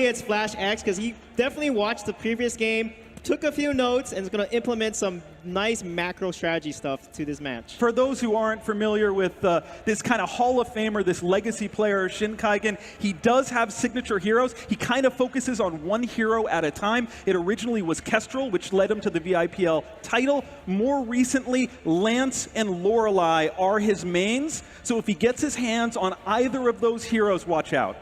It's Flash X because he definitely watched the previous game, took a few notes, and is going to implement some nice macro strategy stuff to this match. For those who aren't familiar with this kind of Hall of Famer, this legacy player, Shin Kaigen, he does have signature heroes. He kind of focuses on one hero at a time. It originally was Kestrel, which led him to the VIPL title. More recently, Lance and Lorelei are his mains. So if he gets his hands on either of those heroes, watch out.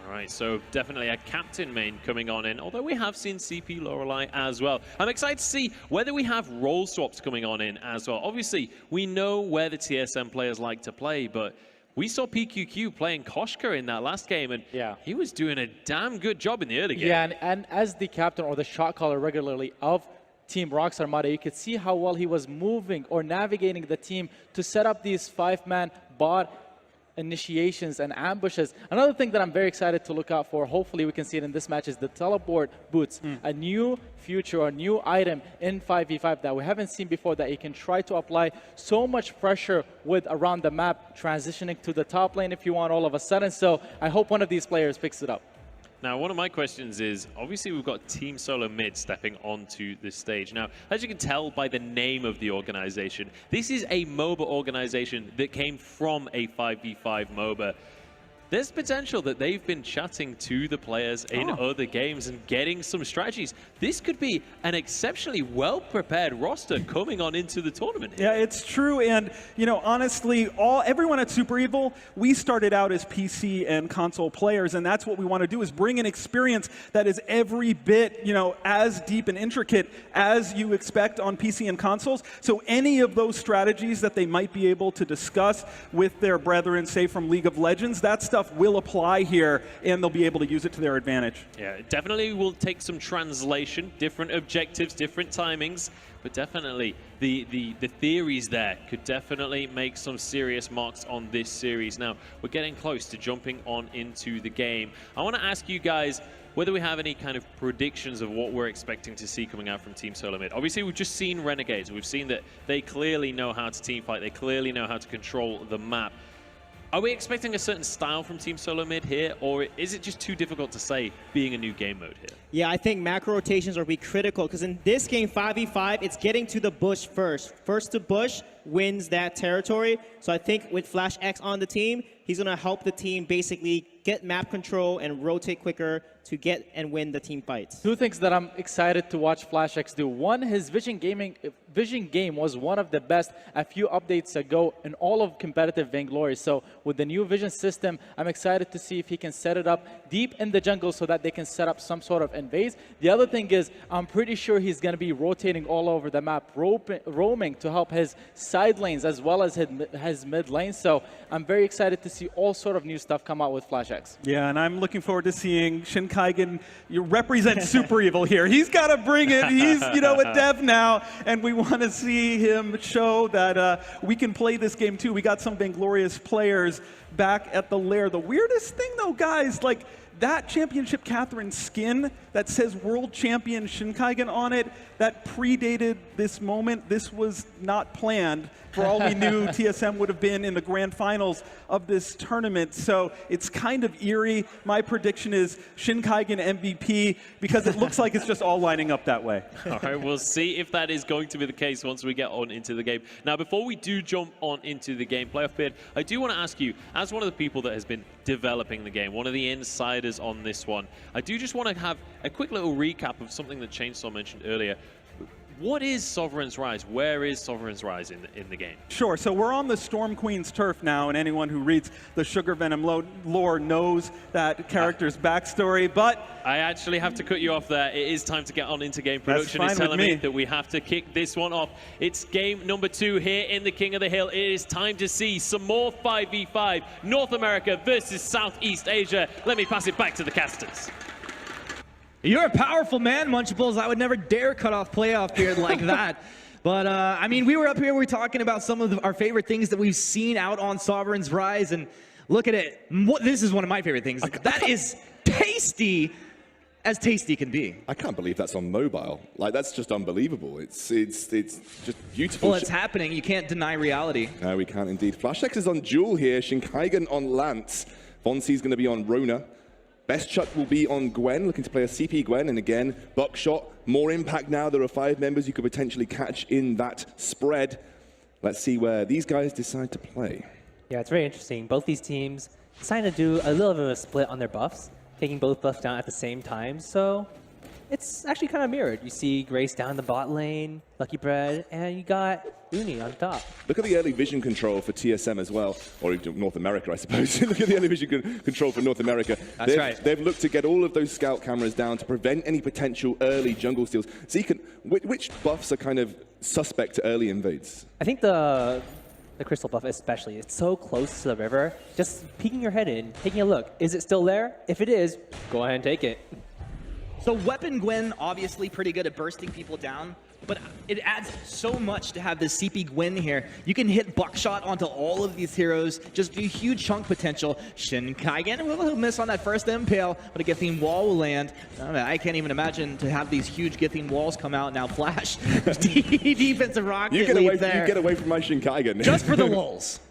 Right, so definitely a captain main coming on in, although we have seen CP Lorelei as well. I'm excited to see whether we have role swaps coming on in as well. Obviously, we know where the TSM players like to play, but we saw PQQ playing Koshka in that last game, and he was doing a damn good job in the early game. Yeah, and as the captain or the shot caller regularly of Team Rockstar Armada, you could see how well he was moving or navigating the team to set up these 5-man bot initiations and ambushes. Another thing that I'm very excited to look out for, hopefully we can see it in this match, is the teleport boots. A new feature or new item in 5v5 that we haven't seen before, that you can try to apply so much pressure with around the map, transitioning to the top lane if you want all of a sudden. So I hope one of these players picks it up. Now, one of my questions is, obviously we've got Team Solo Mid stepping onto this stage. Now, as you can tell by the name of the organization, this is a MOBA organization that came from a 5v5 MOBA. There's potential that they've been chatting to the players in other games and getting some strategies. This could be an exceptionally well-prepared roster coming on into the tournament. Yeah, it's true. And, you know, honestly, everyone at Super Evil, we started out as PC and console players, and that's what we want to do, is bring an experience that is every bit, you know, as deep and intricate as you expect on PC and consoles. So any of those strategies that they might be able to discuss with their brethren, say from League of Legends, that stuff will apply here, and they'll be able to use it to their advantage. Yeah, it definitely will take some translation, different objectives, different timings, but definitely the theories there could definitely make some serious marks on this series. Now, we're getting close to jumping on into the game. I want to ask you guys whether we have any kind of predictions of what we're expecting to see coming out from Team Solo Mid. Obviously, we've just seen Renegades. We've seen that they clearly know how to teamfight. They clearly know how to control the map. Are we expecting a certain style from Team Solo Mid here, or is it just too difficult to say, being a new game mode here? Yeah, I think macro rotations will be critical, because in this game, 5v5, it's getting to the bush first. First to bush wins that territory. So I think with Flash X on the team, he's going to help the team basically get map control and rotate quicker to get and win the team fights. Two things that I'm excited to watch Flash X do. One, his vision game was one of the best a few updates ago in all of competitive Vainglory. So with the new vision system, I'm excited to see if he can set it up deep in the jungle so that they can set up some sort of invade. The other thing is, I'm pretty sure he's going to be rotating all over the map, roaming to help his side lanes as well as his mid lane. So I'm very excited to see all sort of new stuff come out with Flash X. Yeah, and I'm looking forward to seeing Shin Kaigen represent Super Evil here. He's got to bring it. He's, you know, a dev now, and we want to see him show that we can play this game too. We got some Vainglorious players back at the lair. The weirdest thing though, guys, like that Championship Catherine skin that says World Champion Shin Kaigen on it, that predated this moment. This was not planned. For all we knew, TSM would have been in the grand finals of this tournament. So it's kind of eerie. My prediction is Shin Kaigen MVP, because it looks like it's just all lining up that way. All right, we'll see if that is going to be the case once we get on into the game. Now, before we do jump on into the game, Playoff Beard, I do want to ask you, as one of the people that has been developing the game, one of the insiders on this one, I do just want to have a quick little recap of something that Chainsaw mentioned earlier. What is Sovereign's Rise? Where is Sovereign's Rise in the game? Sure, so we're on the Storm Queen's turf now, and anyone who reads the Sugar Venom lore knows that character's backstory, but... I actually have to cut you off there. It is time to get on into game. Production is telling me that we have to kick this one off. It's game number 2 here in the King of the Hill. It is time to see some more 5v5, North America versus Southeast Asia. Let me pass it back to the casters. You're a powerful man, Munchables. I would never dare cut off Playoff Beard like that. But, I mean, we were up here, we were talking about some of our favorite things that we've seen out on Sovereign's Rise, and look at it. This is one of my favorite things. That is tasty as tasty can be. I can't believe that's on mobile. Like, that's just unbelievable. It's just beautiful. Well, it's happening. You can't deny reality. No, we can't indeed. Flash X is on Jewel here. Shin Kaigen on Lance. Vonsi's going to be on Rona. Best Chuck will be on Gwen, looking to play a CP Gwen, and again, Buckshot, more impact now. There are 5 members you could potentially catch in that spread. Let's see where these guys decide to play. Yeah, it's very interesting. Both these teams decided to do a little bit of a split on their buffs, taking both buffs down at the same time. So it's actually kind of mirrored. You see Grace down the bot lane, Lucky Bread, and you got Uni on top. Look at the early vision control for TSM as well, or North America, I suppose. Look at the early vision control for North America. That's right. They've looked to get all of those scout cameras down to prevent any potential early jungle steals. Zeke, which buffs are kind of suspect to early invades? I think the crystal buff especially, it's so close to the river. Just peeking your head in, taking a look. Is it still there? If it is, go ahead and take it. So Weapon Gwen, obviously pretty good at bursting people down, but it adds so much to have this CP Gwen here. You can hit Buckshot onto all of these heroes, just do huge chunk potential. Shin Kaigen will miss on that first impale, but a Githing wall will land. I can't even imagine to have these huge Githing walls come out now. Flash, defensive rocket You lead there. get away from my Shin Kaigen. Just for the lulz.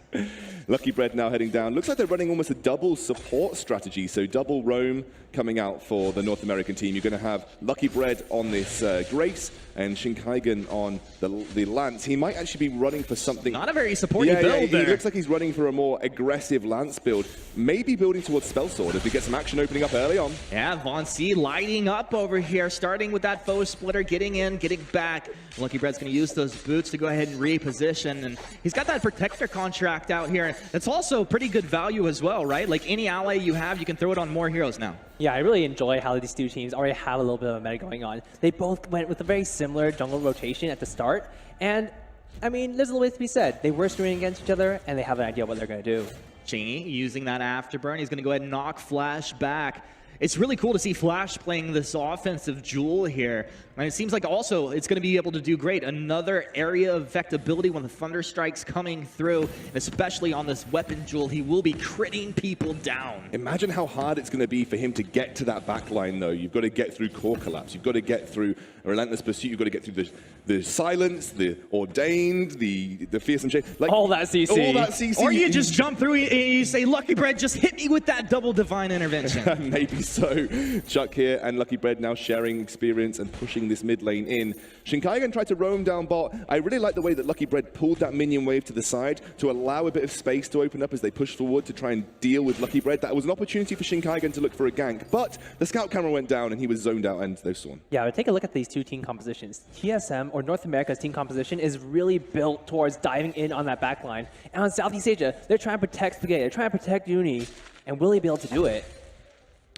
Lucky Bread now heading down. Looks like they're running almost a double support strategy. So double roam coming out for the North American team. You're going to have Lucky Bread on this Grace and Shin Kaigen on the Lance. He might actually be running for something. Not a very supportive build there. He looks like he's running for a more aggressive Lance build. Maybe building towards Spell Sword if we get some action opening up early on. Yeah, Von C lighting up over here, starting with that foe splitter, getting in, getting back. Lucky Bread's going to use those boots to go ahead and reposition, and he's got that protector contract out here. That's also pretty good value as well, right? Like any ally you have, you can throw it on more heroes now. Yeah, I really enjoy how these two teams already have a little bit of a meta going on. They both went with a very similar jungle rotation at the start, and I mean, there's a little bit to be said. They were screening against each other, and they have an idea what they're going to do. Chingy using that afterburn. He's going to go ahead and knock Flash back. It's really cool to see Flash playing this offensive jewel here. And it seems like also it's going to be able to do great. Another area of effectability when the Thunder Strike's coming through, and especially on this weapon jewel, he will be critting people down. Imagine how hard it's going to be for him to get to that back line, though. You've got to get through Core Collapse. You've got to get through a Relentless Pursuit. You've got to get through the Silence, the Ordained, the Fearsome Shade. Like, all that CC. All that CC. Or you just jump through and you say, Lucky Bread, just hit me with that double Divine Intervention. Maybe so. Chuck here and Lucky Bread now sharing experience and pushing this mid lane in. Shin Kaigen tried to roam down bot. I really like the way that Lucky Bread pulled that minion wave to the side to allow a bit of space to open up as they push forward to try and deal with Lucky Bread. That was an opportunity for Shin Kaigen to look for a gank, but the scout camera went down and he was zoned out and they saw him. Yeah, but take a look at these two team compositions. TSM, or North America's team composition, is really built towards diving in on that back line. And on Southeast Asia, they're trying to protect Spaghetti, they're trying to protect Uni, and will he be able to do it?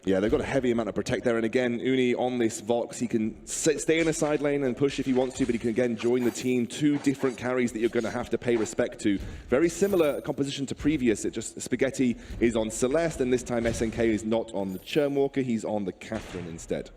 Yeah, they've got a heavy amount of protect there, and again, Uni on this Vox, he can stay in a side lane and push if he wants to, but he can again join the team. 2 different carries that you're going to have to pay respect to. Very similar composition to previous, it just Spaghetti is on Celeste, and this time SNK is not on the Churnwalker, he's on the Catherine instead.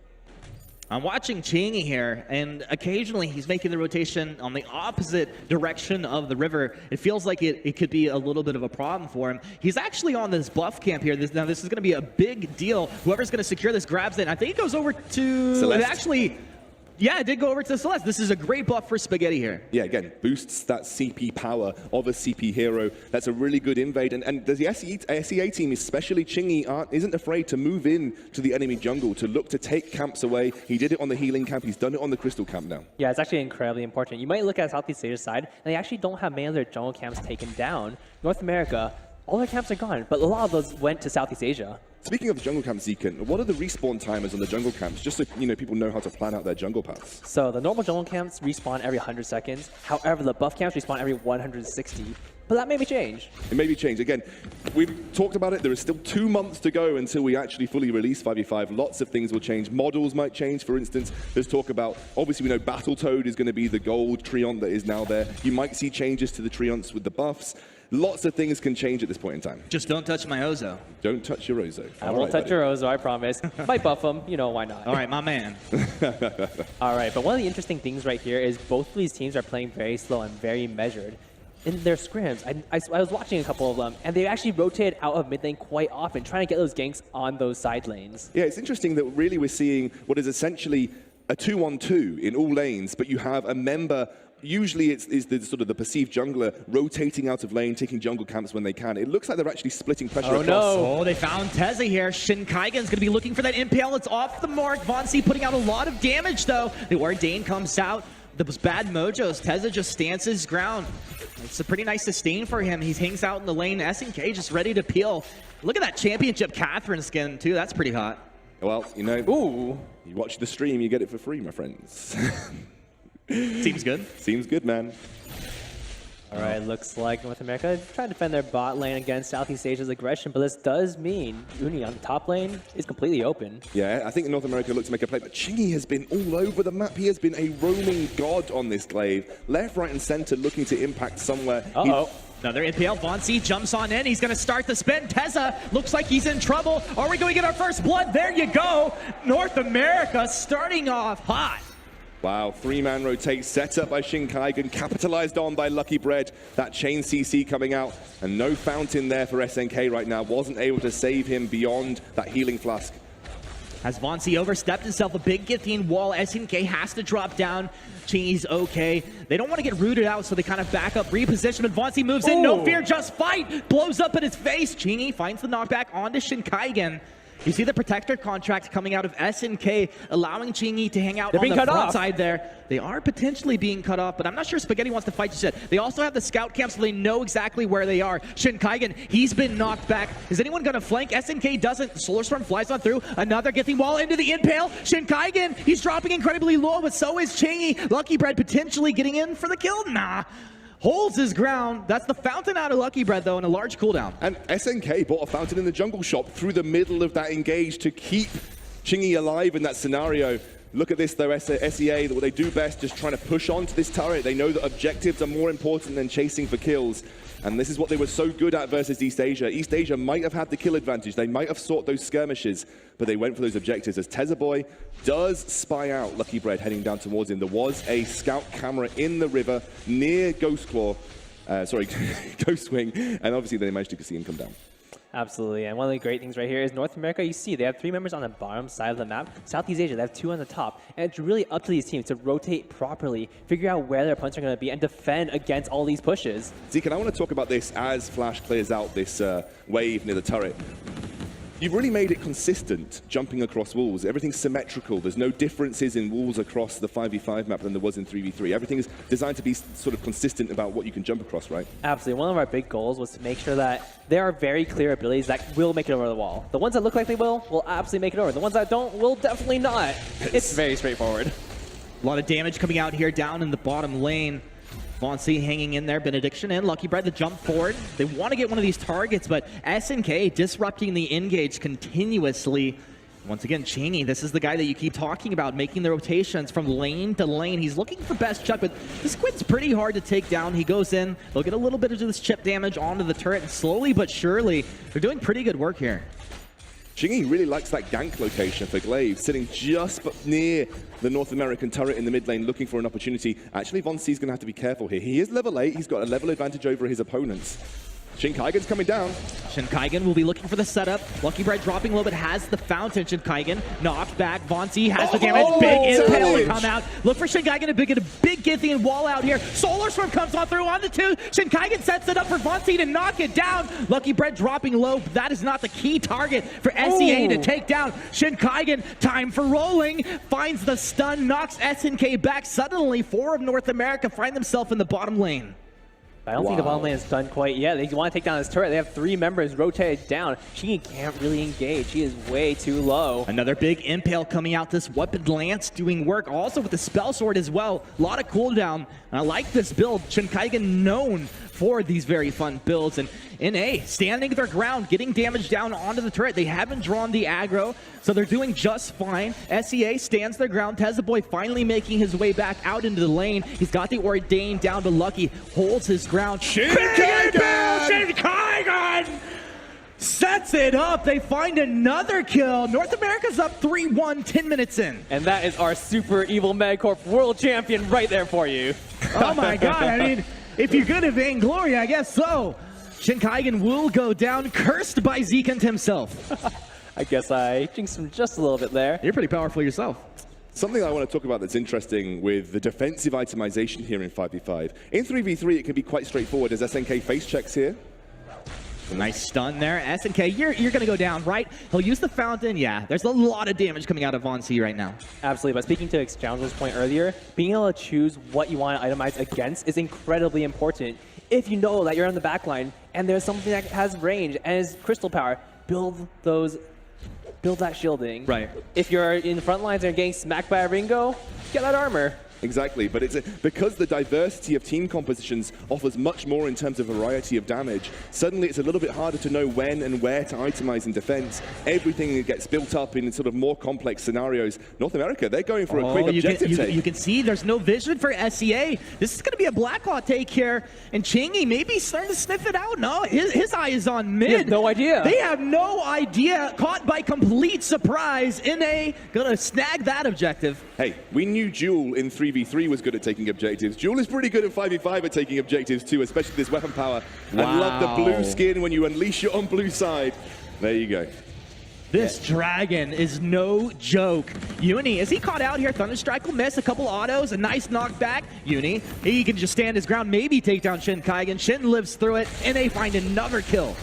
I'm watching Chingy here, and occasionally he's making the rotation on the opposite direction of the river. It feels like it could be a little bit of a problem for him. He's actually on this buff camp here. Now this is going to be a big deal. Whoever's going to secure this grabs it. I think it goes over to... Celeste. Actually, yeah, it did go over to Celeste. This is a great buff for Spaghetti here. Yeah, again, boosts that CP power of a CP hero. That's a really good invade. And the SEA team, especially Chingy, isn't afraid to move in to the enemy jungle, to look to take camps away. He did it on the healing camp. He's done it on the crystal camp now. Yeah, it's actually incredibly important. You might look at Southeast Asia's side, and they actually don't have many of their jungle camps taken down. North America, all their camps are gone, but a lot of those went to Southeast Asia. Speaking of the jungle camps, Zekan, what are the respawn timers on the jungle camps, just so people know how to plan out their jungle paths? So the normal jungle camps respawn every 100 seconds. However, the buff camps respawn every 160. But that may be changed. It may be changed. Again, we've talked about it. There is still 2 months to go until we actually fully release 5v5. Lots of things will change. Models might change. For instance, there's talk about, obviously we know Battletoad is going to be the gold Treant that is now there. You might see changes to the Treants with the buffs. Lots of things can change at this point in time. Just don't touch my Ozo. Don't touch your Ozo. I won't touch your Ozo, I promise. Might buff him, why not? All right, my man. All right, but one of the interesting things right here is both of these teams are playing very slow and very measured. In their scrims, I was watching a couple of them, and they actually rotated out of mid lane quite often, trying to get those ganks on those side lanes. Yeah, it's interesting that really we're seeing what is essentially a 2-on-2 in all lanes, but you have a member usually it's the sort of the perceived jungler rotating out of lane, taking jungle camps when they can. It looks like they're actually splitting pressure across. Oh, they found Teza here. Shinkaigen's going to be looking for that impale. It's off the mark. Vainglory putting out a lot of damage, though. The Ordain comes out. Those bad mojos. Teza just stands his ground. It's a pretty nice sustain for him. He hangs out in the lane. SNK just ready to peel. Look at that championship Catherine skin, too. That's pretty hot. Well, you know, you watch the stream, you get it for free, my friends. Seems good. Seems good, man. All right, looks like North America trying to defend their bot lane against Southeast Asia's aggression, but this does mean Uni on the top lane is completely open. Yeah, I think North America looks to make a play, but Chingy has been all over the map. He has been a roaming god on this glaive. Left, right, and center looking to impact somewhere. Uh-oh. Another impale. Vainglory jumps on in. He's going to start the spin. Teza looks like he's in trouble. Are we going to get our first blood? There you go. North America starting off hot. Wow, three-man rotate set up by Shinkaigen, capitalized on by Lucky Bread. That chain CC coming out, and no fountain there for SNK right now. Wasn't able to save him beyond that healing flask. As Vainglory overstepped himself, a big Githian wall. SNK has to drop down. Chingy's okay. They don't want to get rooted out, so they kind of back up, reposition, but Vainglory moves in. No fear, just fight. Blows up in his face. Chingy finds the knockback onto Shinkaigen. You see the protector contract coming out of SNK, allowing Chingy to hang out on the front side there. They are potentially being cut off, but I'm not sure Spaghetti wants to fight just yet. They also have the scout camp, so they know exactly where they are. Shinkaigen, he's been knocked back. Is anyone going to flank? SNK doesn't. Solar Storm flies on through. Another Githian wall into the impale. Shinkaigen, he's dropping incredibly low, but so is Chingy. Lucky Bread potentially getting in for the kill. Nah. Holds his ground. That's the fountain out of Lucky Bread, though, and a large cooldown. And SNK bought a fountain in the jungle shop through the middle of that engage to keep Chingy alive in that scenario. Look at this, though, SEA, what they do best, just trying to push onto this turret. They know that objectives are more important than chasing for kills. And this is what they were so good at versus East Asia. East Asia might have had the kill advantage. They might have sought those skirmishes, but they went for those objectives. As Tezzaboy does spy out Lucky Bread heading down towards him. There was a scout camera in the river near Ghostwing, and obviously they managed to see him come down. Absolutely, and one of the great things right here is North America, you see, they have 3 members on the bottom side of the map. Southeast Asia, they have 2 on the top. And it's really up to these teams to rotate properly, figure out where their opponents are going to be, and defend against all these pushes. Zeke, and I want to talk about this as Flash clears out this wave near the turret. You've really made it consistent, jumping across walls. Everything's symmetrical. There's no differences in walls across the 5v5 map than there was in 3v3. Everything is designed to be sort of consistent about what you can jump across, right? Absolutely. One of our big goals was to make sure that there are very clear abilities that will make it over the wall. The ones that look like they will absolutely make it over. The ones that don't will definitely not. It's very straightforward. A lot of damage coming out here down in the bottom lane. Vainglory hanging in there, Benediction and Lucky Bread to jump forward. They want to get one of these targets, but SNK disrupting the engage continuously. Once again, Chingy, this is the guy that you keep talking about, making the rotations from lane to lane. He's looking for best chuck, but this Squid's pretty hard to take down. He goes in, they'll get a little bit of this chip damage onto the turret, and slowly but surely, they're doing pretty good work here. Chingy really likes that gank location for Glaive, sitting just near the North American turret in the mid lane, looking for an opportunity. Actually, Vainglory's going to have to be careful here. He is level 8. He's got a level advantage over his opponents. Shinkaigen's coming down. Shinkaigen will be looking for the setup. Lucky Bread dropping low, but has the fountain. Shinkaigen knocked back. Vainglory has the damage. Big impale to come out. Look for Shinkaigen to get a big Githian wall out here. Solar Storm comes on through on the 2. Shinkaigen sets it up for Vainglory to knock it down. Lucky Bread dropping low. That is not the key target for SEA to take down. Shinkaigen, time for rolling. Finds the stun, knocks SNK back. Suddenly, 4 of North America find themselves in the bottom lane. I don't think the bottom lane is done quite yet. They want to take down this turret. They have 3 members rotated down. She can't really engage. She is way too low. Another big impale coming out. This weapon lance doing work. Also with the spell sword as well. A lot of cooldown. And I like this build. Shinkaigen known for these very fun builds. And NA standing their ground, getting damage down onto the turret. They haven't drawn the aggro, so they're doing just fine. SEA stands their ground. Tezzaboy finally making his way back out into the lane. He's got the Ordain down to Lucky. Holds his ground. Shinkaigen sets it up. They find another kill. North America's up 3-1, 10 minutes in. And that is our Super Evil Medcorp World Champion right there for you. Oh my god, I mean, if you're good at Vainglory, I guess so. Shinkaigen will go down, cursed by Zekent himself. I guess I jinxed him just a little bit there. You're pretty powerful yourself. Something I want to talk about that's interesting with the defensive itemization here in 5v5. In 3v3, it can be quite straightforward as SNK face checks here. Nice stun there. SNK, you're going to go down, right? He'll use the fountain. Yeah, there's a lot of damage coming out of Von C right now. Absolutely, but speaking to Exjoundle's point earlier, being able to choose what you want to itemize against is incredibly important. If you know that you're on the back line and there's something that has range and is crystal power, build that shielding. Right. If you're in the front lines and you're getting smacked by a Ringo, get that armor. Exactly, but because the diversity of team compositions offers much more in terms of variety of damage, suddenly it's a little bit harder to know when and where to itemize in defense. Everything gets built up in sort of more complex scenarios. North America, they're going for a quick objective take. You can see there's no vision for SEA. This is going to be a Blacklaw take here, and Chingy maybe starting to sniff it out. No, his eye is on mid. He has no idea. They have no idea. Caught by complete surprise. NA gonna snag that objective. Hey, we knew Jewel in 3v3 was good at taking objectives. Jewel is pretty good in 5v5 at taking objectives too, especially this weapon power. Wow. I love the blue skin when you unleash your on blue side. There you go. This dragon is no joke. Uni, is he caught out here? Thunderstrike will miss a couple autos, a nice knockback. Uni, he can just stand his ground, maybe take down Shin Kaigen. Shin lives through it, and they find another kill.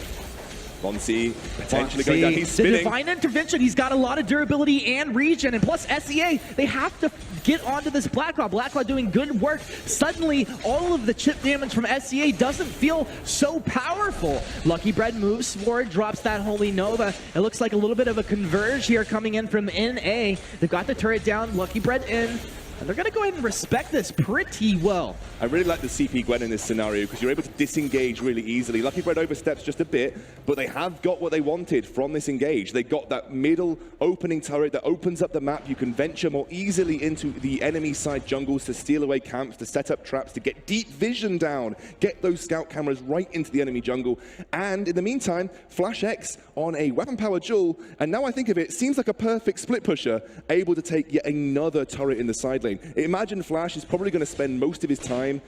Von C potentially going down. He's spinning. The Divine Intervention, he's got a lot of durability and regen, and plus SEA, they have to get onto this Blacklaw. Blacklaw doing good work. Suddenly, all of the chip damage from SEA doesn't feel so powerful. Lucky Bread moves forward, drops that Holy Nova. It looks like a little bit of a converge here coming in from NA. They've got the turret down, Lucky Bread in. And they're going to go ahead and respect this pretty well. I really like the CP Gwen in this scenario because you're able to disengage really easily. Lucky Bread oversteps just a bit, but they have got what they wanted from this engage. They got that middle opening turret that opens up the map. You can venture more easily into the enemy side jungles to steal away camps, to set up traps, to get deep vision down, get those scout cameras right into the enemy jungle. And in the meantime, Flash X on a weapon power Jewel, and now I think of it, seems like a perfect split pusher, able to take yet another turret in the side lane. Imagine Flash is probably going to spend most of his time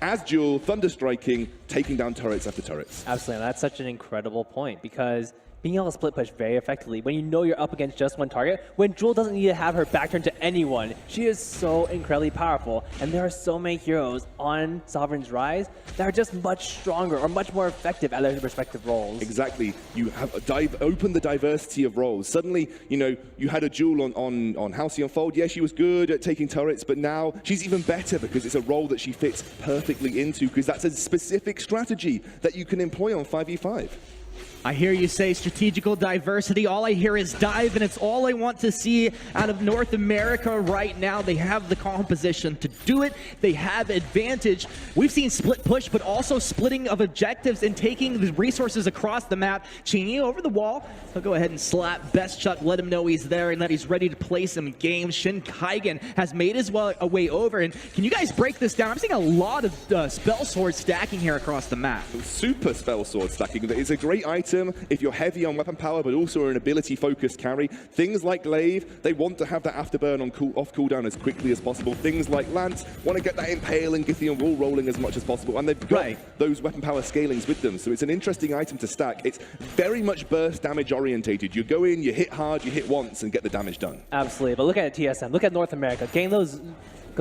as Jewel, thunderstriking, taking down turrets after turrets. Absolutely, that's such an incredible point because being able to split push very effectively when you know you're up against just one target, when Jewel doesn't need to have her back turned to anyone, she is so incredibly powerful. And there are so many heroes on Sovereign's Rise that are just much stronger or much more effective at their respective roles. Exactly. You have opened the diversity of roles. Suddenly, you know, you had a Jewel on Halcyon Fold. Yeah, she was good at taking turrets, but now she's even better because it's a role that she fits perfectly into because that's a specific strategy that you can employ on 5v5. I hear you say strategical diversity. All I hear is dive, and it's all I want to see out of North America right now. They have the composition to do it. They have advantage. We've seen split push, but also splitting of objectives and taking the resources across the map. Chingy over the wall. He'll go ahead and slap Best Chuck, let him know he's there and that he's ready to play some games. Shin Kaigen has made his way over. And can you guys break this down? I'm seeing a lot of spell sword stacking here across the map. Super spell sword stacking. It's a great item if you're heavy on weapon power, but also an ability-focused carry. Things like Glaive, they want to have that afterburn on off cooldown as quickly as possible. Things like Lance want to get that Impale and Githyan wall rolling as much as possible, and they've got those weapon power scalings with them, so it's an interesting item to stack. It's very much burst damage orientated. You go in, you hit hard, you hit once, and get the damage done. Absolutely, but look at TSM, look at North America, getting those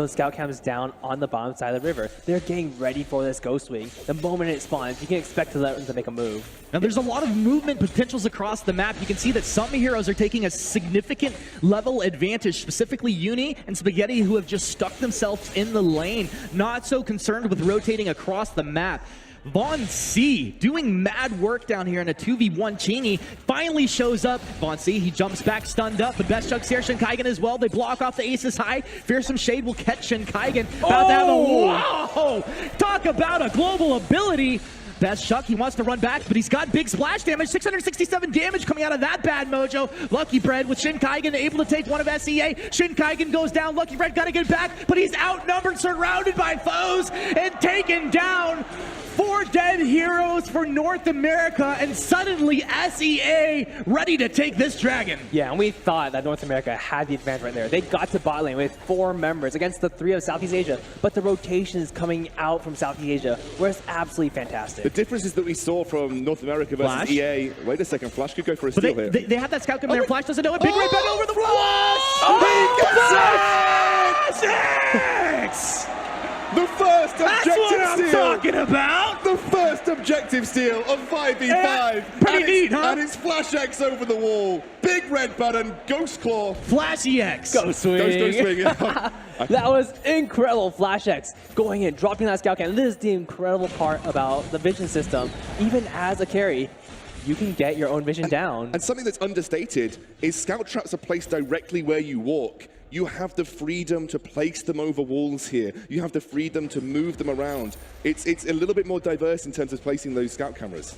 scout cams down on the bottom side of the river. They're getting ready for this Ghost Wing. The moment it spawns, you can expect them to make a move. Now there's a lot of movement potentials across the map. You can see that some heroes are taking a significant level advantage, specifically Uni and Spaghetti, who have just stuck themselves in the lane, not so concerned with rotating across the map. Von C doing mad work down here in a 2v1. Chingy finally shows up. Von C, he jumps back, stunned up, but Best Chuck's here. Shin Kaigen as well. They block off the Aces High. Fearsome Shade will catch Shin Kaigen. About to have a whoa! Talk about a global ability. Best Chuck, he wants to run back, but he's got big splash damage. 667 damage coming out of that bad mojo. Lucky Bread with Shin Kaigen able to take one of SEA. Shin Kaigen goes down. Lucky Bread got to get back, but he's outnumbered, surrounded by foes, and taken down. 4 dead heroes for North America, and suddenly SEA ready to take this dragon. Yeah, and we thought that North America had the advantage right there. They got to bot lane with 4 members against the 3 of Southeast Asia, but the rotation is coming out from Southeast Asia, where it's absolutely fantastic. The differences that we saw from North America versus Flash. EA. Wait a second, Flash could go for a steal here. They have that scout coming there. Flash doesn't know it. Big red button over the wall. He gets it! first That's objective what I'm steal. talking about. The first objective steal of 5v5. Yeah, pretty and neat, huh? And it's Flash X over the wall. Big red button, Ghost Claw. Flashy X. Go swing. Go swing. That was incredible. Flash X going in, dropping that scout cannon. This is the incredible part about the vision system. Even as a carry, you can get your own vision down. And something that's understated is scout traps are placed directly where you walk. You have the freedom to place them over walls here. You have the freedom to move them around. It's a little bit more diverse in terms of placing those scout cameras.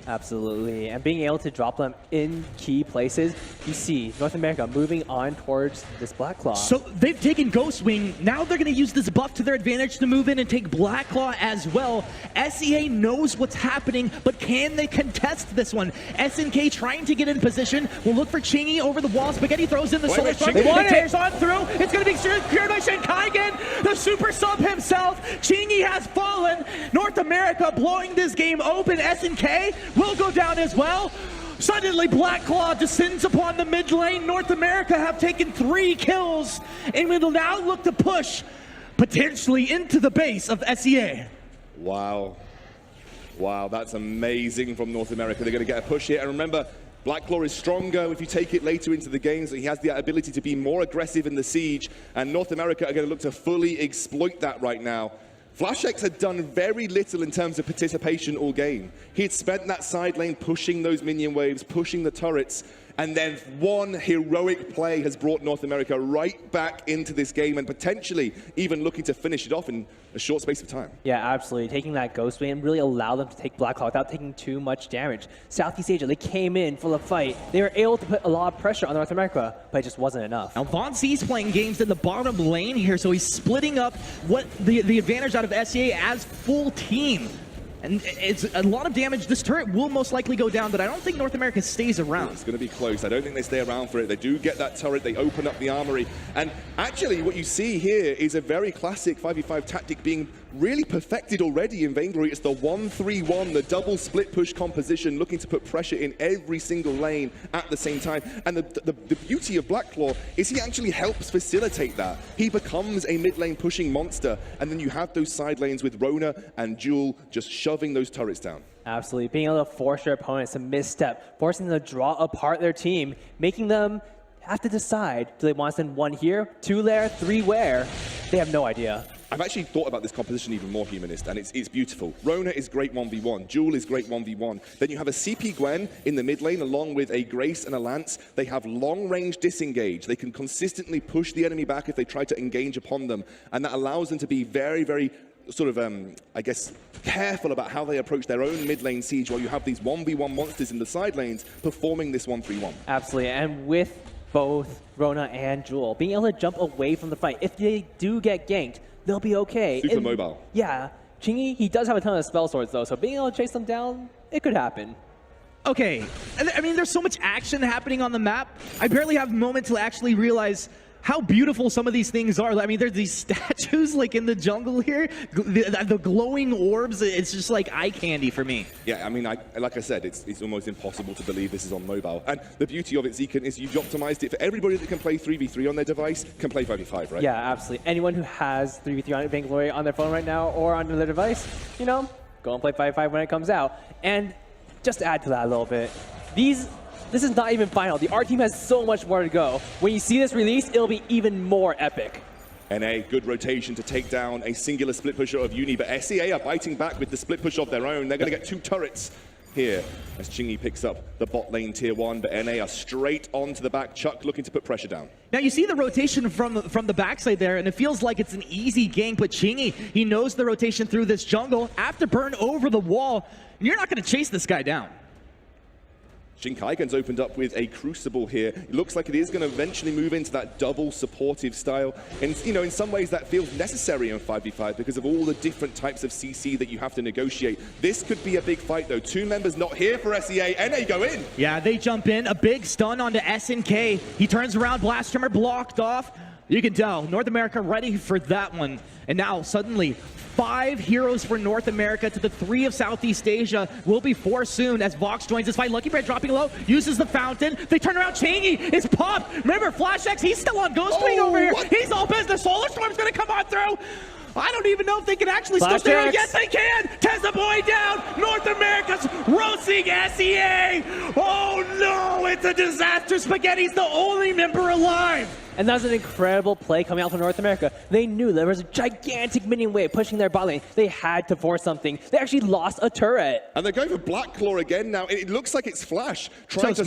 Absolutely, and being able to drop them in key places. You see North America moving on towards this Black Claw. So they've taken Ghost Wing. Now they're going to use this buff to their advantage to move in and take Black Claw as well. SEA knows what's happening, but can they contest this one? SNK trying to get in position. Will look for Chingy over the wall. Spaghetti throws in the Solar Storm. Chingy won It it. tears on through. It's going to be secured by Shinkaigen, the super sub himself. Chingy has fallen. North America blowing this game open. SNK will go down as well. Suddenly, Black Claw descends upon the mid lane. North America have taken 3 kills and will now look to push potentially into the base of SEA. Wow. Wow, that's amazing from North America. They're going to get a push here. And remember, Black Claw is stronger if you take it later into the game, so he has the ability to be more aggressive in the siege. And North America are going to look to fully exploit that right now. Flash X had done very little in terms of participation all game. He had spent that side lane pushing those minion waves, pushing the turrets, and then one heroic play has brought North America right back into this game and potentially even looking to finish it off in a short space of time. Yeah, absolutely. Taking that Ghost Wing really allowed them to take Black Claw without taking too much damage. Southeast Asia, they came in full of fight. They were able to put a lot of pressure on North America, but it just wasn't enough. Now, Von C's playing games in the bottom lane here, so he's splitting up what the advantage out of SEA as full team. And it's a lot of damage. This turret will most likely go down, but I don't think North America stays around. It's going to be close. I don't think they stay around for it. They do get that turret. They open up the armory. And actually, what you see here is a very classic 5v5 tactic being really perfected already in Vainglory. It's the 1-3-1, the double split push composition, looking to put pressure in every single lane at the same time. And the beauty of Black Claw is he actually helps facilitate that. He becomes a mid lane pushing monster, and then you have those side lanes with Rona and Jewel just shoving those turrets down. Absolutely. Being able to force your opponents to misstep, forcing them to draw apart their team, making them have to decide, do they want to send 1 here, 2 there, 3 where? They have no idea. I've actually thought about this composition even more, Humanist, and it's beautiful. Rona is great 1v1. Jewel is great 1v1. Then you have a CP Gwen in the mid lane along with a Grace and a Lance. They have long-range disengage. They can consistently push the enemy back if they try to engage upon them, and that allows them to be very, very sort of, I guess, careful about how they approach their own mid lane siege while you have these 1v1 monsters in the side lanes performing this 1-3-1. Absolutely, and with both Rona and Jewel being able to jump away from the fight, if they do get ganked, they'll be okay. Super mobile. Yeah, Chingy, he does have a ton of spell swords though, so being able to chase them down, it could happen. Okay, I mean, there's so much action happening on the map. I barely have a moment to actually realize how beautiful some of these things are. I mean, there's these statues like in the jungle here, the glowing orbs. It's just like eye candy for me. Yeah, I mean, like I said, it's almost impossible to believe this is on mobile. And the beauty of it, Zekan, is you've optimized it for everybody that can play 3v3 on their device, can play 5v5, right? Yeah, absolutely. Anyone who has 3v3 on Vainglory on their phone right now or on their device, you know, go and play 5v5 when it comes out. And just to add to that a little bit, this is not even final. The art team has so much more to go. When you see this release, it'll be even more epic. NA, good rotation to take down a singular split pusher of Uni, but SEA are biting back with the split push of their own. They're going to get 2 turrets here as Chingy picks up the bot lane tier 1, but NA are straight onto the back. Chuck looking to put pressure down. Now you see the rotation from the backside there, and it feels like it's an easy gank, but Chingy, he knows the rotation through this jungle. Afterburn over the wall, and you're not going to chase this guy down. Shinkaigen's opened up with a Crucible here. It looks like it is going to eventually move into that double supportive style. And, you know, in some ways that feels necessary in 5v5 because of all the different types of CC that you have to negotiate. This could be a big fight, though. 2 members not here for SEA. NA go in. Yeah, they jump in. A big stun onto SNK. He turns around. Blast Tremor blocked off. You can tell North America ready for that one. And now suddenly 5 heroes for North America to the 3 of Southeast Asia. Will be 4 soon as Vox joins this fight. Lucky Bread dropping low, uses the fountain. They turn around. Chingy is popped. Remember, Flash X, he's still on Ghost Wing over here. He's all business. Solar Storm's going to come on through. I don't even know if they can actually Flash still stay on. X. Yes, they can. Tessa Boy down. North America's roasting SEA. Oh no, it's a disaster. Spaghetti's the only member alive. And that's an incredible play coming out from North America. They knew there was a gigantic minion wave pushing their bot lane. They had to force something. They actually lost a turret. And they're going for Black Claw again now. It looks like it's Flash trying to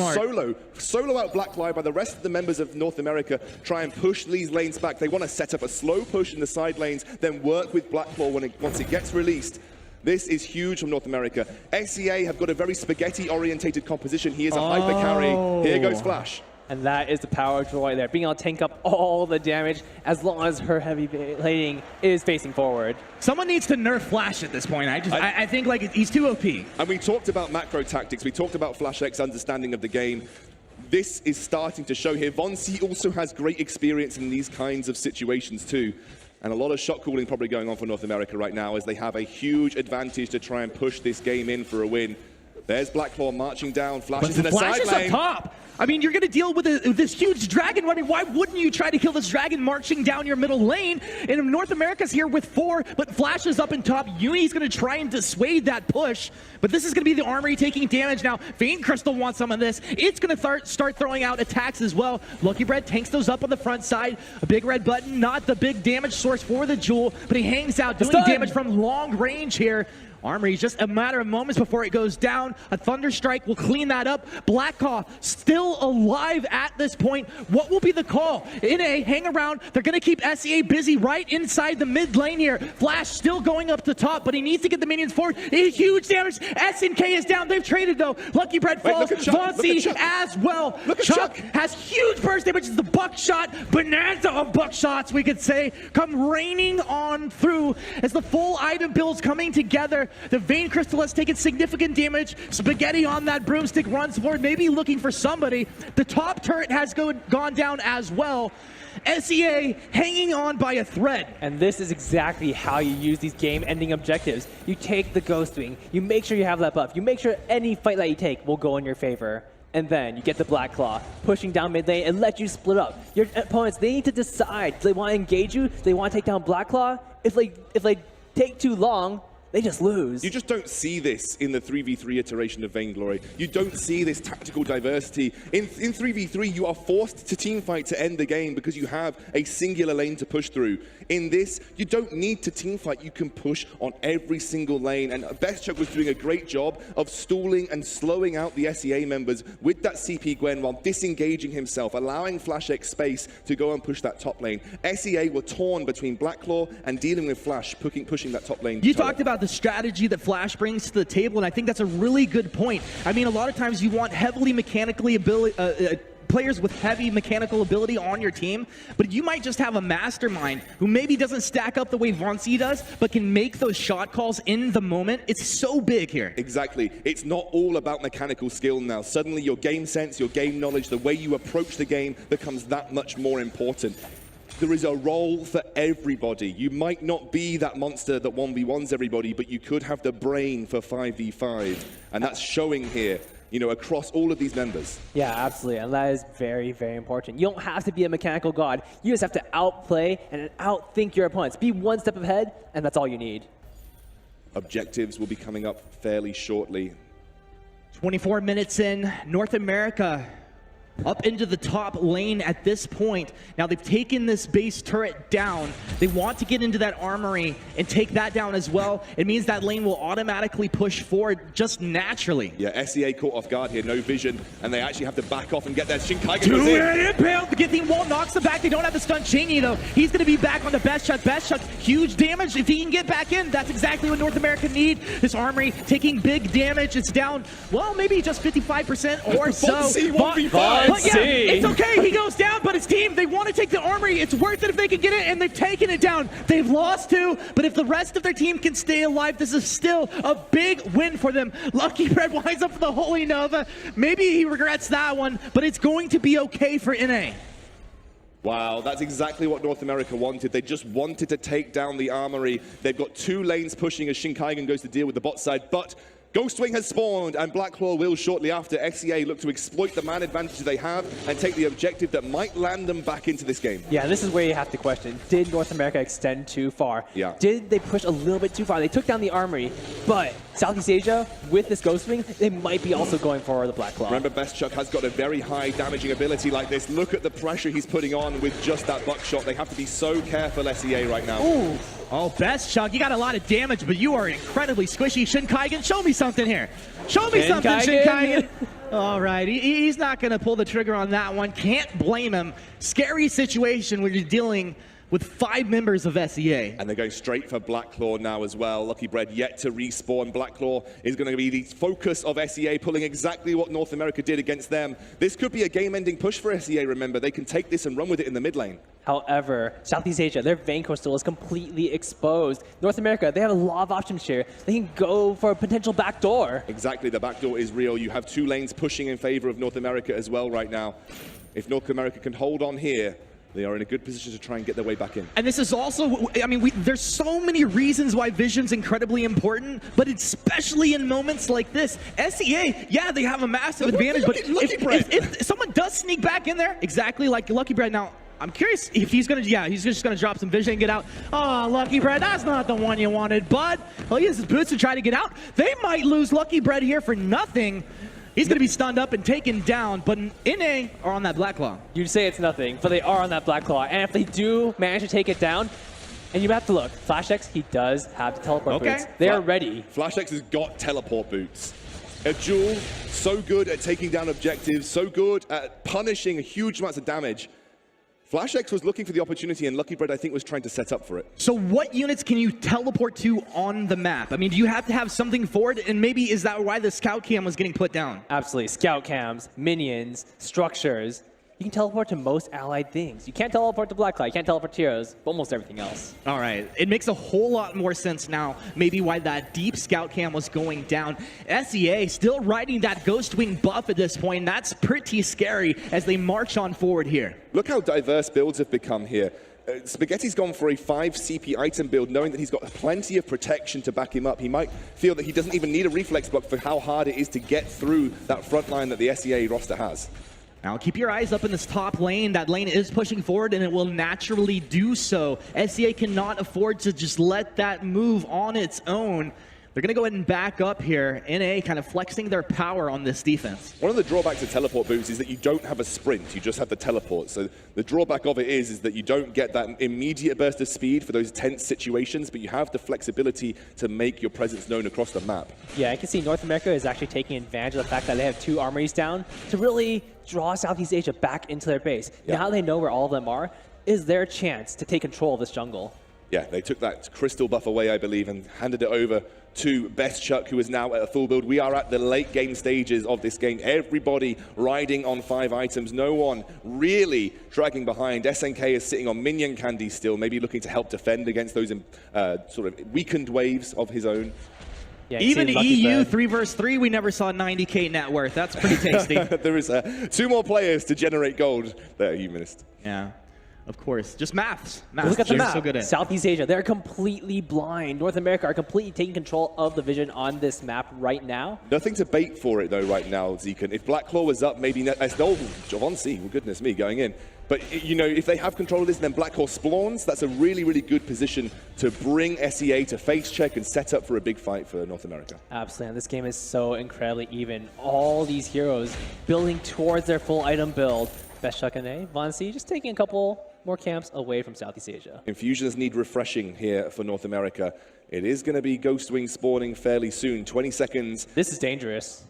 solo out Black Claw by the rest of the members of North America, try and push these lanes back. They want to set up a slow push in the side lanes, then work with Black Claw once it gets released. This is huge from North America. SEA have got a very spaghetti-orientated composition. He is a hyper carry. Here goes Flash. And that is the power of Joy there, being able to tank up all the damage as long as her heavy plating is facing forward. Someone needs to nerf Flash at this point. I think like he's too OP. And we talked about macro tactics. We talked about Flash X's understanding of the game. This is starting to show here. Von C also has great experience in these kinds of situations too. And a lot of shot calling probably going on for North America right now as they have a huge advantage to try and push this game in for a win. There's Black Claw marching down. Flash is in the side lane. Up top. I mean, you're going to deal with this huge dragon running. Why wouldn't you try to kill this dragon marching down your middle lane? And North America's here with 4, but Flash is up in top. Uni's going to try and dissuade that push, but this is going to be the Armory taking damage now. Vayne Crystal wants some of this. It's going to start throwing out attacks as well. Lucky Bread tanks those up on the front side. A big red button, not the big damage source for the Jewel, but he hangs out doing damage from long range here. Armory, just a matter of moments before it goes down. A Thunder Strike will clean that up. Blackcaw still alive at this point. What will be the call? NA, hang around. They're going to keep SEA busy right inside the mid lane here. Flash still going up to top, but he needs to get the minions forward. Huge damage. SNK is down. They've traded though. Lucky Bread falls. Von C as well. Chuck has huge burst damage. It's the buckshot bonanza of buckshots, we could say, come raining on through as the full item builds coming together. The Vayne Crystal has taken significant damage. Spaghetti on that broomstick runs forward, maybe looking for somebody. The top turret has gone down as well. SEA hanging on by a thread. And this is exactly how you use these game-ending objectives. You take the Ghost Wing, you make sure you have that buff, you make sure any fight that you take will go in your favor. And then you get the Black Claw, pushing down mid lane and let you split up. Your opponents, they need to decide, do they want to engage you? Do they want to take down Black Claw? If they take too long, they just lose. You just don't see this in the 3v3 iteration of Vainglory. You don't see this tactical diversity. In 3v3, you are forced to teamfight to end the game because you have a singular lane to push through. In this, you don't need to teamfight. You can push on every single lane. And Bestchuck was doing a great job of stalling and slowing out the SEA members with that CP Gwen while disengaging himself, allowing Flash X space to go and push that top lane. SEA were torn between Black Claw and dealing with Flash, pushing that top lane. You talked about the strategy that Flash brings to the table, and I think that's a really good point. I mean, a lot of times you want heavily mechanically players with heavy mechanical ability on your team, but you might just have a mastermind who maybe doesn't stack up the way Von C does, but can make those shot calls in the moment. It's so big here. Exactly. It's not all about mechanical skill now. Suddenly your game sense, your game knowledge, the way you approach the game becomes that much more important. There is a role for everybody. You might not be that monster that 1v1s everybody, but you could have the brain for 5v5. And that's showing here, you know, across all of these members. Yeah, absolutely. And that is very, very important. You don't have to be a mechanical god. You just have to outplay and outthink your opponents. Be one step ahead, and that's all you need. Objectives will be coming up fairly shortly. 24 minutes in, North America up into the top lane at this point. Now they've taken this base turret down. They want to get into that armory and take that down as well. It means that lane will automatically push forward just naturally. Yeah, SEA caught off guard here, no vision, and they actually have to back off and get their Shinkaigen goes in. Impale, the Githing Wall knocks them back. They don't have the stun. Chingy though, he's going to be back on the Bestchuck. Bestchuck, huge damage. If he can get back in, that's exactly what North America need. This armory taking big damage. It's down, well, maybe just 55% or so. But yeah, it's okay. He goes down, but his team, they want to take the armory. It's worth it if they can get it, and they've taken it down. They've lost 2, but if the rest of their team can stay alive, this is still a big win for them. Lucky Bread winds up for the Holy Nova. Maybe he regrets that one, but it's going to be okay for NA. Wow, that's exactly what North America wanted. They just wanted to take down the armory. They've got 2 lanes pushing as Shinkaigen goes to deal with the bot side, but Ghostwing has spawned, and Blackclaw will shortly after. SEA look to exploit the man advantage they have and take the objective that might land them back into this game. Yeah, this is where you have to question, did North America extend too far? Yeah. Did they push a little bit too far? They took down the armory, but Southeast Asia, with this Ghostwing, they might be also going for the Black Claw. Remember, Best Chuck has got a very high damaging ability like this. Look at the pressure he's putting on with just that buckshot. They have to be so careful, SEA, right now. Ooh. Oh, Best Chuck, you got a lot of damage, but you are incredibly squishy. Shinkaigen, show me something here. Show me something, Shinkaigen. All right, he's not going to pull the trigger on that one. Can't blame him. Scary situation when you're dealing with 5 members of SEA. And they're going straight for Blackclaw now as well. Lucky Bread yet to respawn. Blackclaw is going to be the focus of SEA, pulling exactly what North America did against them. This could be a game-ending push for SEA, remember. They can take this and run with it in the mid lane. However, Southeast Asia, their Vein Crystal is completely exposed. North America, they have a lot of options here. They can go for a potential backdoor. Exactly, the backdoor is real. You have 2 lanes pushing in favor of North America as well right now. If North America can hold on here, they are in a good position to try and get their way back in. And this is also, I mean, there's so many reasons why Vision's incredibly important, but especially in moments like this. SEA, yeah, they have a massive advantage, but if someone does sneak back in there, exactly like Lucky Bread, now, I'm curious if he's gonna, yeah, he's just gonna drop some Vision and get out. Oh, Lucky Bread, that's not the one you wanted, bud. Well, he has his boots to try to get out. They might lose Lucky Bread here for nothing. He's going to be stunned up and taken down, but NA are on that Black Claw. You'd say it's nothing, but they are on that Black Claw. And if they do manage to take it down, and you have to look, FlashX, he does have the teleport boots. They are ready. FlashX has got teleport boots. A Jewel, so good at taking down objectives, so good at punishing huge amounts of damage. FlashX was looking for the opportunity, and Lucky Bread, I think, was trying to set up for it. So what units can you teleport to on the map? I mean, do you have to have something for it? And maybe is that why the scout cam was getting put down? Absolutely. Scout cams, minions, structures. You can teleport to most allied things. You can't teleport to Black Claw, you can't teleport to heroes, but almost everything else. All right. It makes a whole lot more sense now, maybe why that deep scout cam was going down. SEA still riding that Ghostwing buff at this point. That's pretty scary as they march on forward here. Look how diverse builds have become here. Spaghetti's gone for a 5 CP item build, knowing that he's got plenty of protection to back him up. He might feel that he doesn't even need a reflex block for how hard it is to get through that front line that the SEA roster has. Now keep your eyes up in this top lane. That lane is pushing forward and it will naturally do so. SEA cannot afford to just let that move on its own. They're going to go ahead and back up here. NA kind of flexing their power on this defense. One of the drawbacks of teleport boots is that you don't have a sprint, you just have the teleport. So the drawback of it is that you don't get that immediate burst of speed for those tense situations, but you have the flexibility to make your presence known across the map. Yeah, I can see North America is actually taking advantage of the fact that they have 2 armories down to really draw Southeast Asia back into their base. Yeah. Now they know where all of them are, is their chance to take control of this jungle. Yeah, they took that crystal buff away, I believe, and handed it over to Best Chuck, who is now at a full build. We are at the late game stages of this game. Everybody riding on 5 items. No one really dragging behind. SNK is sitting on minion candy still, maybe looking to help defend against those sort of weakened waves of his own. Yeah, even EU 3 vs 3, we never saw 90k net worth. That's pretty tasty. There is 2 more players to generate gold there, Humanist. Yeah. Of course, just maths. Look at the map. So good at. Southeast Asia, they're completely blind. North America are completely taking control of the vision on this map right now. Nothing to bait for it, though, right now, Zekan. If Black Claw was up, maybe... Javon C, well, goodness me, going in. But, you know, if they have control of this and then Black Claw spawns, that's a really, really good position to bring SEA to face check and set up for a big fight for North America. Absolutely, and this game is so incredibly even. All these heroes building towards their full item build. Best Chuck and A, Von C just taking a couple more camps away from Southeast Asia. Infusions need refreshing here for North America. It is going to be Ghostwing spawning fairly soon. 20 seconds. This is dangerous.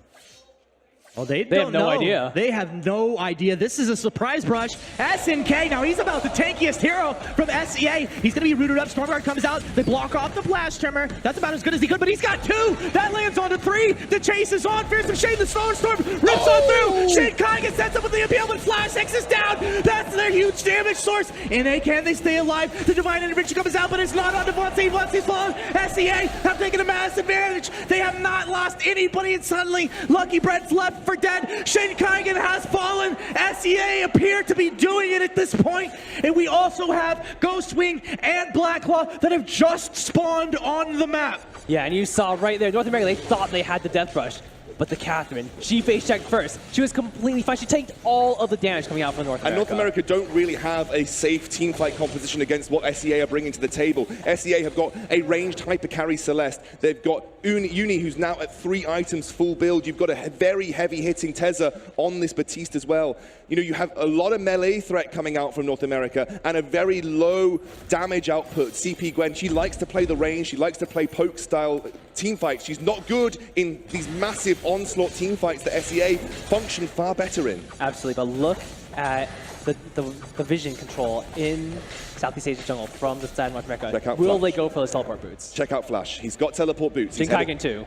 Well, they have no idea. They have no idea. This is a surprise brush. SNK, now he's about the tankiest hero from SEA. He's going to be rooted up. Stormguard comes out. They block off the Flash Trimmer. That's about as good as he could, but he's got 2. That lands onto 3. The chase is on. Fearsome Shade, the Solar Storm rips on through. Shade Kaigen sets up with the MPL, but Flash X is down. That's their huge damage source. NA, can they stay alive? The Divine Intervention comes out, but it's not on Devontae. Devontae's fallen. SEA have taken a massive advantage. They have not lost anybody, and suddenly Lucky Bread's left left for dead. Shin Kaigen has fallen. SEA appear to be doing it at this point. And we also have Ghostwing and Blacklaw that have just spawned on the map. Yeah, and you saw right there, North America, they thought they had the Death Rush. But the Catherine, she face checked first. She was completely fine. She tanked all of the damage coming out from North America. And North America don't really have a safe team fight composition against what SEA are bringing to the table. SEA have got a ranged hyper carry Celeste. They've got Uni, who's now at 3 items full build. You've got a very heavy hitting Tezza on this Batiste as well. You know, you have a lot of melee threat coming out from North America and a very low damage output. CP Gwen, she likes to play the range. She likes to play poke style team fights. She's not good in these massive onslaught team fights that SEA function far better in. Absolutely, but look at the vision control in Southeast Asia jungle from the side of North America. Will they go for those teleport boots? Check out Flash. He's got teleport boots. Shin Kaigen too.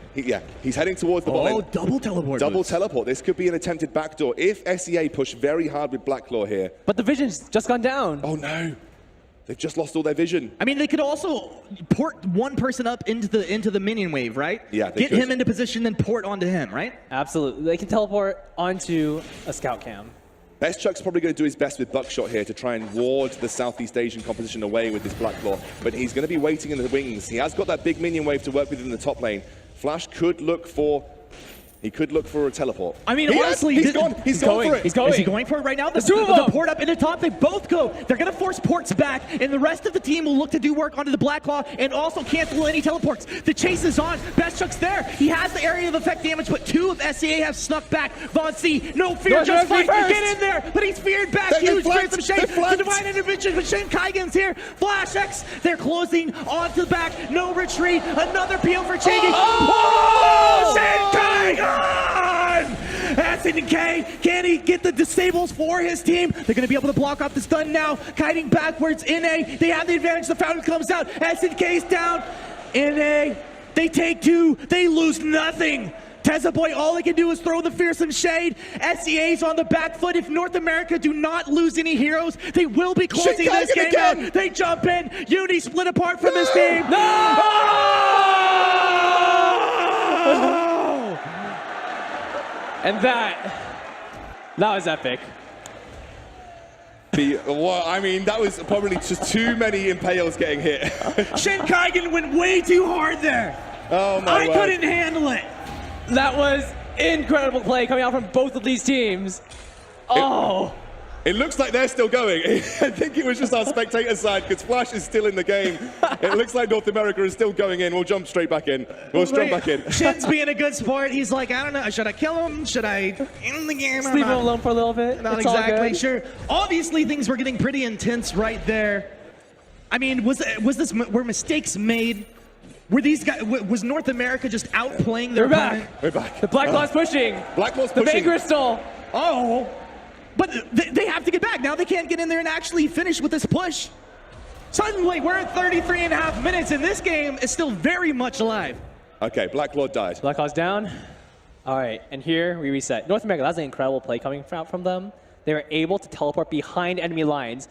He's heading towards the bot lane. Double teleport. Double teleport. This could be an attempted backdoor if SEA push very hard with Blacklaw here. But the vision's just gone down. Oh no. They've just lost all their vision. I mean, they could also port one person up into the minion wave, right? Yeah, Get him into position, then port onto him, right? Absolutely. They can teleport onto a scout cam. Best Chuck's probably going to do his best with Buckshot here to try and ward the Southeast Asian composition away with this Blacklaw, but he's going to be waiting in the wings. He has got that big minion wave to work with in the top lane. Flash could look for a teleport. I mean, honestly, he's going for it. He's going. Is he going for it right now? The port up in the top, they both go. They're going to force ports back, and the rest of the team will look to do work onto the Blacklaw and also cancel any teleports. The chase is on. Best Chuck's there. He has the area of effect damage, but 2 of SEA have snuck back. Von C, no fear, just fight. Get in there, but he's feared back. Huge fear some shade. The divine intervention, but Shin Kaigen's here. Flash X, they're closing onto the back. No retreat. Another peel for Chingy. Oh! Shin Kaigen! SNK, can he get the disables for his team? They're going to be able to block off the stun now. Kiting backwards, NA, they have the advantage. The fountain comes out. SNK's down. NA, they take 2. They lose nothing. Tezza Boy, all they can do is throw the fearsome shade. SEA's on the back foot. If North America do not lose any heroes, they will be closing this game out. They jump in. Uni split apart from his team. No! And that was epic. I mean, that was probably just too many impales getting hit. Shin Kaigen went way too hard there. Oh my word. I couldn't handle it. That was incredible play coming out from both of these teams. Oh. It looks like they're still going. I think it was just our spectator side because Flash is still in the game. It looks like North America is still going in. We'll jump straight back in. We'll jump back in. Shin's being a good sport. He's like, I don't know, should I kill him? Should I end the game? Just leave him alone for a little bit. Not exactly sure. Obviously, things were getting pretty intense right there. I mean, were mistakes made? Were these guys? Was North America just outplaying their opponent? We're back. The Blacklaw's pushing. Blacklaw's the pushing. Vein Crystal. Oh. But they have to get back. Now they can't get in there and actually finish with this push. Suddenly, we're at 33.5 minutes, and this game is still very much alive. Okay, Blacklaw died. Blacklaw's down. All right, and here we reset. North America, that's an incredible play coming out from them. They were able to teleport behind enemy lines,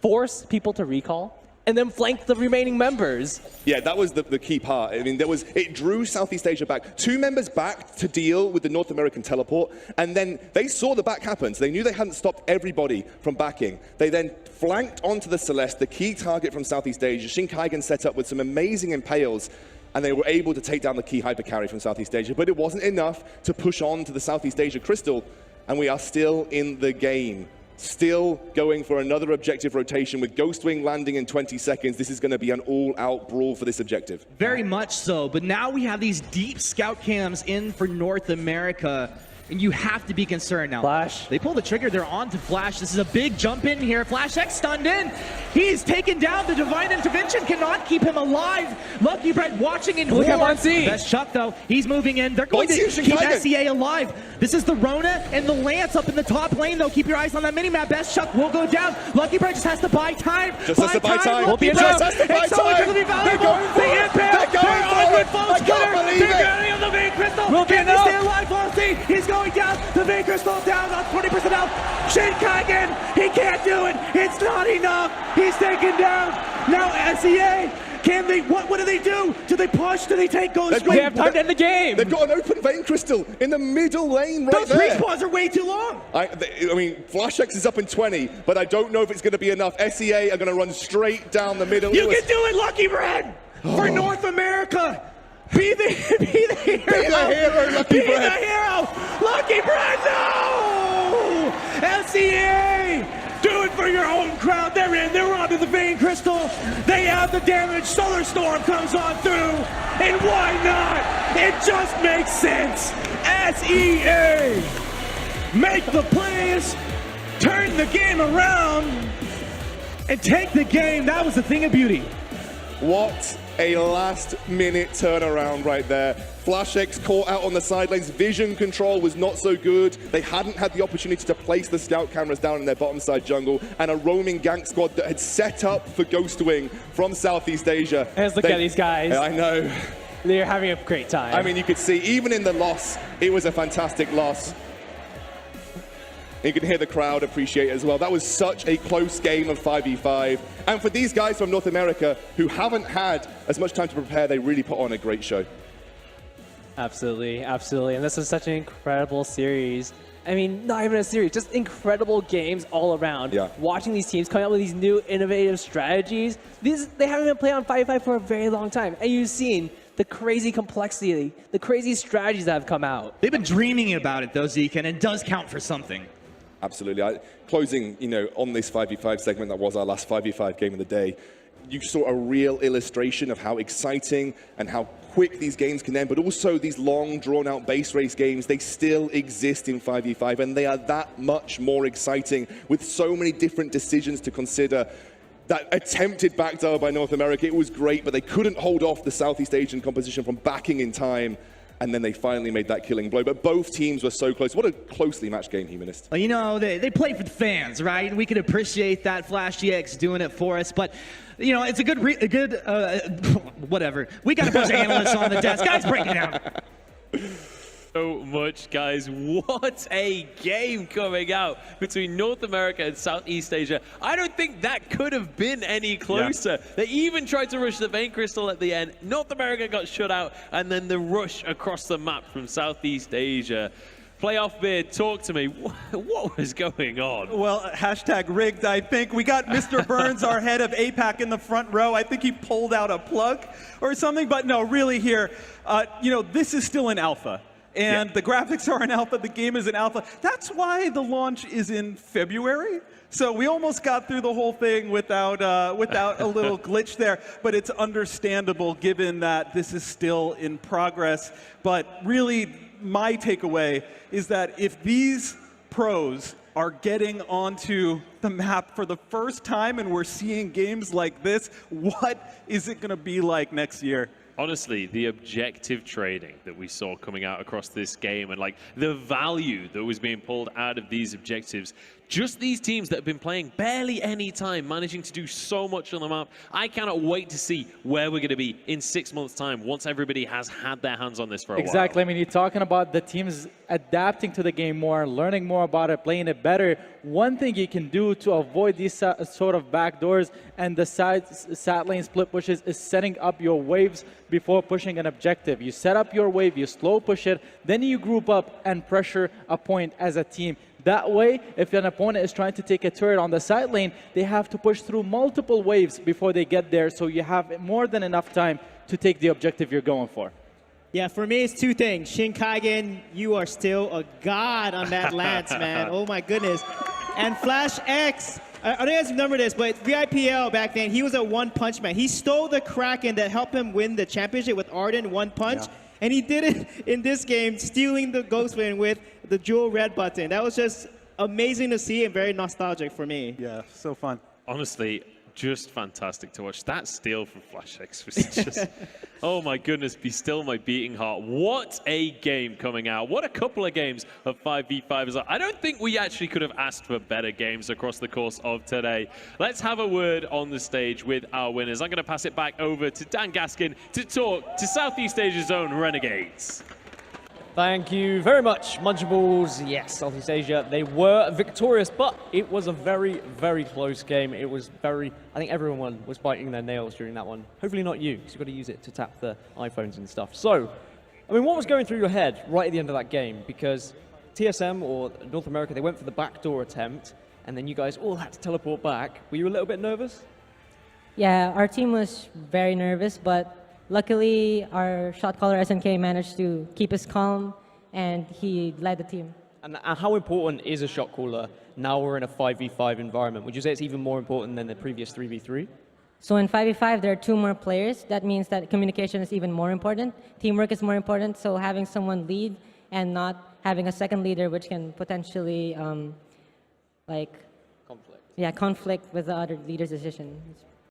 force people to recall, and then flank the remaining members. Yeah, that was the key part. I mean, it drew Southeast Asia back. 2 members back to deal with the North American teleport, and then they saw the back happen, so they knew they hadn't stopped everybody from backing. They then flanked onto the Celeste, the key target from Southeast Asia. Shin Kaigen set up with some amazing impales, and they were able to take down the key hyper carry from Southeast Asia, but it wasn't enough to push on to the Southeast Asia Crystal, and we are still in the game. Still going for another objective rotation with Ghostwing landing in 20 seconds. This is going to be an all-out brawl for this objective. Very much so, but now we have these deep scout cams in for North America, and you have to be concerned now. Flash. They pull the trigger, they're on to Flash. This is a big jump in here. Flash X stunned in. He's taken down. The Divine Intervention cannot keep him alive. Lucky Brett watching in Look at horror. Von C. Best Chuck, though. He's moving in. They're going to Von C, keep Kaigen. SEA alive. This is the Rona and the Lance up in the top lane, though. Keep your eyes on that minimap. Best Chuck will go down. Lucky Brett just has to buy time. Just has to buy time. Won't be Just enough. has to buy It's so time. incredibly valuable. They're going for it. They're going for it. I can't believe They're it. getting on the Vein Crystal. Will be Can he enough. stay alive? Von C. He's going down. The Vein Crystal down on 20% health. Shin Kaigen, he can't do it. It's not enough. He's taken down. Now SEA Can they, what do they do? Do they push? Do they take goes? They have time to end the game. They've got an open vein crystal in the middle lane right Those there. respawns are way too long. I mean, FlashX is up in 20, but I don't know if it's going to be enough. SEA are going to run straight down the middle. You can do it, Lucky Bread! For North America! Be the hero! Be the hero, Lucky Be Bread! the hero! Lucky Bread, no! LCA! Do it for your home crowd. They're in. They're onto the vein crystal. They have the damage. Solar Storm comes on through. And why not? It just makes sense. SEA! Make the plays. Turn the game around. And take the game. That was a thing of beauty. What a last-minute turnaround right there. FlashX caught out on the side lanes. Vision control was not so good. They hadn't had the opportunity to place the scout cameras down in their bottom side jungle, and a roaming gank squad that had set up for Ghostwing from Southeast Asia. Let's look at these guys. I know. They're having a great time. I mean, you could see, even in the loss, it was a fantastic loss. You can hear the crowd appreciate it as well. That was such a close game of 5v5. And for these guys from North America who haven't had as much time to prepare, they really put on a great show. Absolutely, absolutely. And this is such an incredible series. I mean, not even a series, just incredible games all around. Yeah. Watching these teams come up with these new innovative strategies. They haven't been playing on 5v5 for a very long time. And you've seen the crazy complexity, the crazy strategies that have come out. They've been dreaming about it, though, Zeke, and it does count for something. Absolutely. Closing, on this 5v5 segment, that was our last 5v5 game of the day, you saw a real illustration of how exciting and how quick these games can end, but also these long, drawn-out base race games, they still exist in 5v5, and they are that much more exciting with so many different decisions to consider. That attempted backdoor by North America, it was great, but they couldn't hold off the Southeast Asian composition from backing in time. And then they finally made that killing blow. But both teams were so close. What a closely matched game, Humanist. Well, they play for the fans, right? We can appreciate that. Flash GX doing it for us. But, it's a good whatever. We got a bunch of analysts on the desk. Guys, break it down. So much, guys. What a game coming out between North America and Southeast Asia. I don't think that could have been any closer. Yeah. They even tried to rush the Vein Crystal at the end. North America got shut out, and then the rush across the map from Southeast Asia. Playoff Beard, talk to me. What was going on? Well, #rigged, I think. We got Mr. Burns, our head of APAC, in the front row. I think he pulled out a plug or something. But no, really here, this is still in alpha. And the graphics are in alpha, the game is in alpha. That's why the launch is in February. So we almost got through the whole thing without a little glitch there. But it's understandable given that this is still in progress. But really, my takeaway is that if these pros are getting onto the map for the first time and we're seeing games like this, what is it going to be like next year? Honestly, the objective trading that we saw coming out across this game and the value that was being pulled out of these objectives, just these teams that have been playing barely any time, managing to do so much on the map. I cannot wait to see where we're going to be in 6 months' time once everybody has had their hands on this for a while. Exactly. I mean, you're talking about the teams adapting to the game more, learning more about it, playing it better. One thing you can do to avoid these sort of backdoors and the side lane split pushes is setting up your waves before pushing an objective. You set up your wave, you slow push it, then you group up and pressure a point as a team. That way, if an opponent is trying to take a turret on the side lane, they have to push through multiple waves before they get there, so you have more than enough time to take the objective you're going for. Yeah, for me, it's two things. Shin Kaigen, you are still a god on that lance, man. Oh, my goodness. And Flash X, I don't know if you guys remember this, but VIPL back then, he was a one-punch man. He stole the Kraken that helped him win the championship with Arden one punch. Yeah. And he did it in this game, stealing the Ghostwing with the dual red button. That was just amazing to see and very nostalgic for me. Yeah, so fun. Honestly, just fantastic to watch. That steal from FlashX was just, oh my goodness, be still my beating heart. What a game coming out. What a couple of games of 5v5 as well. I don't think we actually could have asked for better games across the course of today. Let's have a word on the stage with our winners. I'm going to pass it back over to Dan Gaskin to talk to Southeast Asia's own Renegades. Thank you very much, Munchables. Yes, Southeast Asia, they were victorious, but it was a very, very close game. It was I think everyone was biting their nails during that one. Hopefully not you, because you've got to use it to tap the iPhones and stuff. So, I mean, what was going through your head right at the end of that game? Because TSM, or North America, they went for the backdoor attempt, and then you guys all had to teleport back. Were you a little bit nervous? Yeah, our team was very nervous, but luckily our shot caller SNK managed to keep us calm, and he led the team. And how important is a shot caller now we're in a 5v5 environment? Would you say it's even more important than the previous 3v3? So in 5v5, there are 2 more players. That means that communication is even more important. Teamwork is more important, so having someone lead and not having a second leader, which can potentially conflict with the other leader's decision.